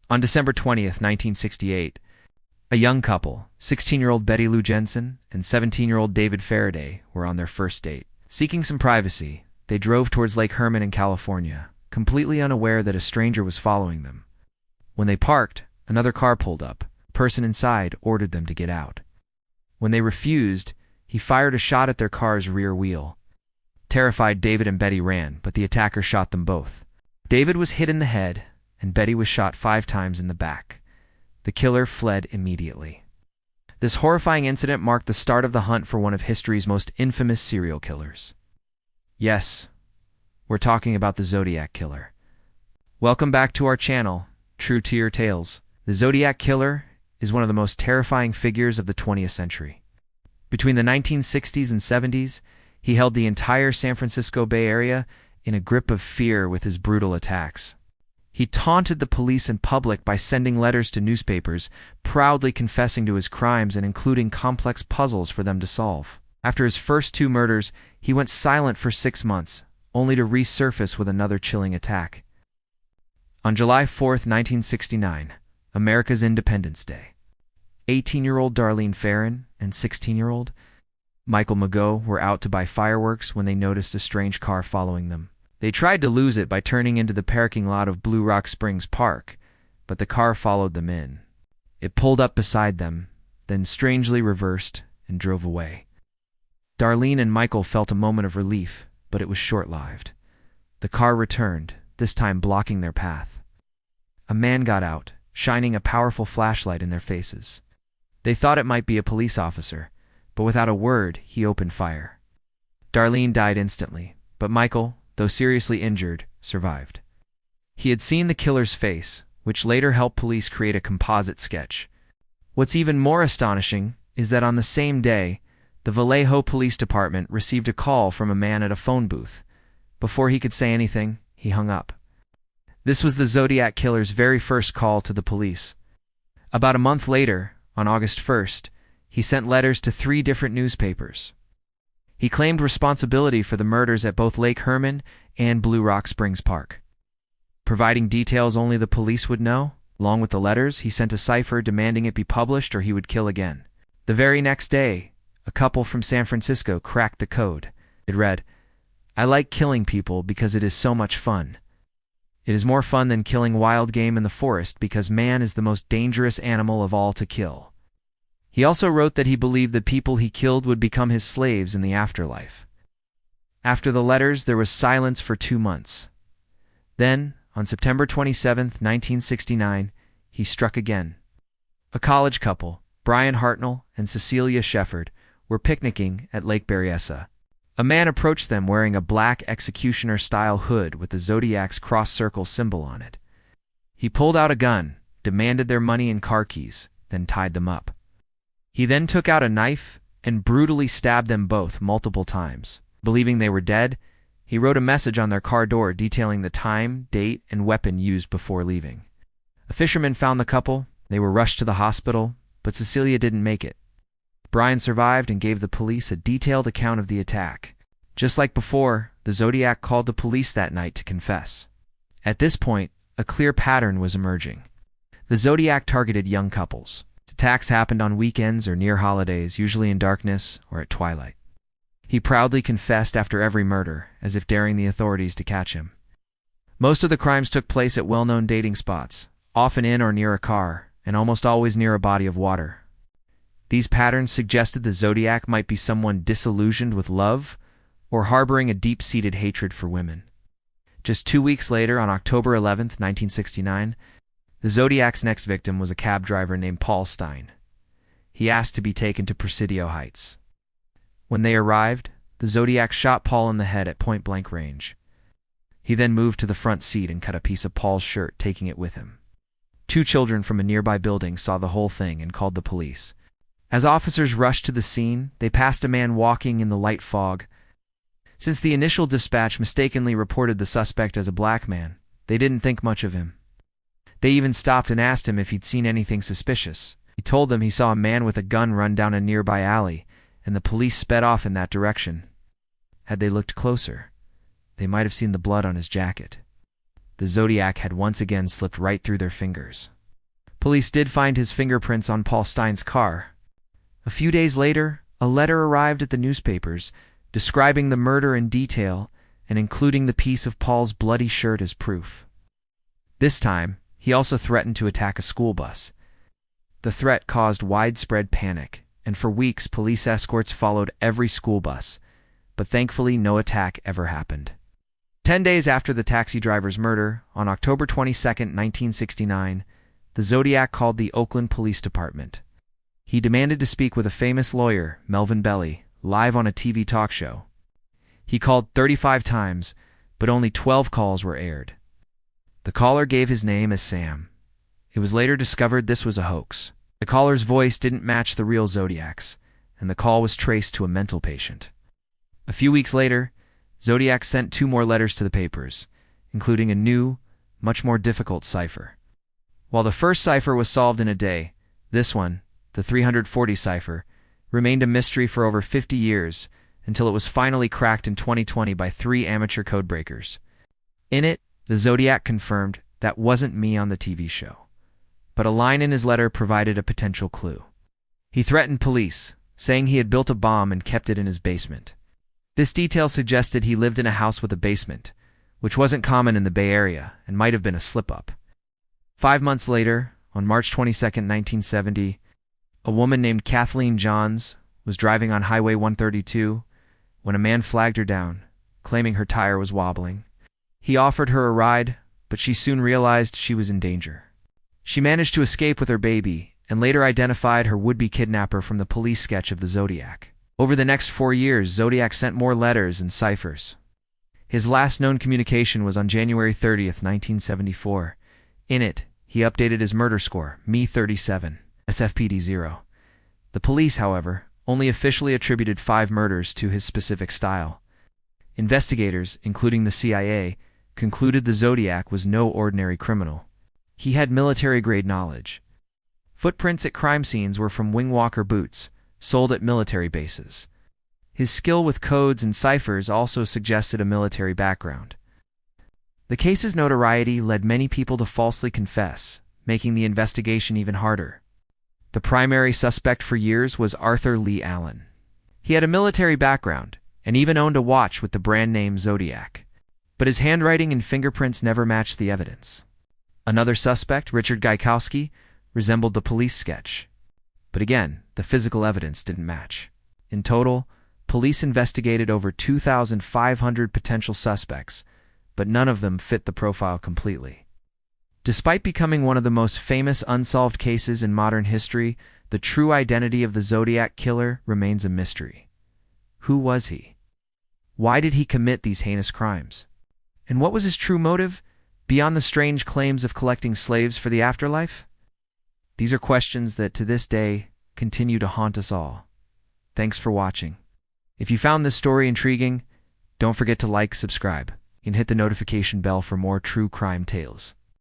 On December 20th, 1968, a young couple, 16-year-old Betty Lou Jensen and 17-year-old David Faraday, were on their first date. Seeking some privacy, they drove towards Lake Herman in California, completely unaware that a stranger was following them. When they parked, another car pulled up. The person inside ordered them to get out. When they refused, he fired a shot at their car's rear wheel. Terrified, David and Betty ran, but the attacker shot them both. David was hit in the head, and Betty was shot 5 times in the back. The killer fled immediately. This horrifying incident marked the start of the hunt for one of history's most infamous serial killers. Yes, we're talking about the Zodiac Killer. Welcome back to our channel, True to Your Tales. The Zodiac Killer is one of the most terrifying figures of the 20th century. Between the 1960s and 70s, he held the entire San Francisco Bay Area in a grip of fear with his brutal attacks. He taunted the police in public by sending letters to newspapers, proudly confessing to his crimes and including complex puzzles for them to solve. After his first 2 murders, he went silent for 6 months, only to resurface with another chilling attack. On July 4th, 1969, America's Independence Day, 18-year-old Darlene Ferrin and 16-year-old Michael Mageau were out to buy fireworks when they noticed a strange car following them. They tried to lose it by turning into the parking lot of Blue Rock Springs Park, but the car followed them in. It pulled up beside them, then strangely reversed and drove away. Darlene and Michael felt a moment of relief, but it was short-lived. The car returned, this time blocking their path. A man got out, shining a powerful flashlight in their faces. They thought it might be a police officer, but without a word, he opened fire. Darlene died instantly, but Michael, though seriously injured, survived. He had seen the killer's face, which later helped police create a composite sketch. What's even more astonishing is that on the same day, the Vallejo Police Department received a call from a man at a phone booth. Before he could say anything, he hung up. This was the Zodiac Killer's very first call to the police. About a month later, on August 1st, he sent letters to 3 different newspapers. He claimed responsibility for the murders at both Lake Herman and Blue Rock Springs Park. Providing details only the police would know, along with the letters, he sent a cipher demanding it be published or he would kill again. The very next day, a couple from San Francisco cracked the code. It read, "I like killing people because it is so much fun. It is more fun than killing wild game in the forest because man is the most dangerous animal of all to kill." He also wrote that he believed the people he killed would become his slaves in the afterlife. After the letters, there was silence for 2 months. Then, on September 27, 1969, he struck again. A college couple, Brian Hartnell and Cecilia Shefford, were picnicking at Lake Berryessa. A man approached them wearing a black executioner-style hood with the Zodiac's cross-circle symbol on it. He pulled out a gun, demanded their money and car keys, then tied them up. He then took out a knife and brutally stabbed them both multiple times. Believing they were dead, he wrote a message on their car door detailing the time, date, and weapon used before leaving. A fisherman found the couple. They were rushed to the hospital, but Cecilia didn't make it. Brian survived and gave the police a detailed account of the attack. Just like before, the Zodiac called the police that night to confess. At this point, a clear pattern was emerging. The Zodiac targeted young couples. Attacks happened on weekends or near holidays, usually in darkness or at twilight. He proudly confessed after every murder, as if daring the authorities to catch him. Most of the crimes took place at well-known dating spots, often in or near a car, and almost always near a body of water. These patterns suggested the Zodiac might be someone disillusioned with love or harboring a deep-seated hatred for women. Just 2 weeks later, on October 11, 1969, the Zodiac's next victim was a cab driver named Paul Stein. He asked to be taken to Presidio Heights. When they arrived, the Zodiac shot Paul in the head at point-blank range. He then moved to the front seat and cut a piece of Paul's shirt, taking it with him. 2 children from a nearby building saw the whole thing and called the police. As officers rushed to the scene, they passed a man walking in the light fog. Since the initial dispatch mistakenly reported the suspect as a black man, they didn't think much of him. They even stopped and asked him if he'd seen anything suspicious. He told them he saw a man with a gun run down a nearby alley, and the police sped off in that direction. Had they looked closer, they might have seen the blood on his jacket. The Zodiac had once again slipped right through their fingers. Police did find his fingerprints on Paul Stein's car. A few days later, a letter arrived at the newspapers describing the murder in detail and including the piece of Paul's bloody shirt as proof. This time, he also threatened to attack a school bus. The threat caused widespread panic, and for weeks police escorts followed every school bus, but thankfully no attack ever happened. 10 days after the taxi driver's murder, on October 22, 1969, the Zodiac called the Oakland Police Department. He demanded to speak with a famous lawyer, Melvin Belli, live on a TV talk show. He called 35 times, but only 12 calls were aired. The caller gave his name as Sam. It was later discovered this was a hoax. The caller's voice didn't match the real Zodiac's, and the call was traced to a mental patient. A few weeks later, Zodiac sent 2 more letters to the papers, including a new, much more difficult cipher. While the first cipher was solved in a day, this one, the 340 cipher, remained a mystery for over 50 years until it was finally cracked in 2020 by 3 amateur codebreakers. In it, the Zodiac confirmed that wasn't me on the TV show, but a line in his letter provided a potential clue. He threatened police, saying he had built a bomb and kept it in his basement. This detail suggested he lived in a house with a basement, which wasn't common in the Bay Area and might have been a slip-up. 5 months later, on March 22, 1970, a woman named Kathleen Johns was driving on Highway 132 when a man flagged her down, claiming her tire was wobbling. He offered her a ride, but she soon realized she was in danger. She managed to escape with her baby and later identified her would-be kidnapper from the police sketch of the Zodiac. Over the next 4 years, Zodiac sent more letters and ciphers. His last known communication was on January 30, 1974. In it, he updated his murder score, Me-37, SFPD 0. The police, however, only officially attributed 5 murders to his specific style. Investigators, including the CIA, concluded the Zodiac was no ordinary criminal. He had military-grade knowledge. Footprints at crime scenes were from wing-walker boots, sold at military bases. His skill with codes and ciphers also suggested a military background. The case's notoriety led many people to falsely confess, making the investigation even harder. The primary suspect for years was Arthur Lee Allen. He had a military background and even owned a watch with the brand name Zodiac, but his handwriting and fingerprints never matched the evidence. Another suspect, Richard Gaikowski, resembled the police sketch, but again, the physical evidence didn't match. In total, police investigated over 2,500 potential suspects, but none of them fit the profile completely. Despite becoming one of the most famous unsolved cases in modern history, the true identity of the Zodiac killer remains a mystery. Who was he? Why did he commit these heinous crimes? And what was his true motive, beyond the strange claims of collecting slaves for the afterlife? These are questions that, to this day, continue to haunt us all. Thanks for watching. If you found this story intriguing, don't forget to like, subscribe, and hit the notification bell for more true crime tales.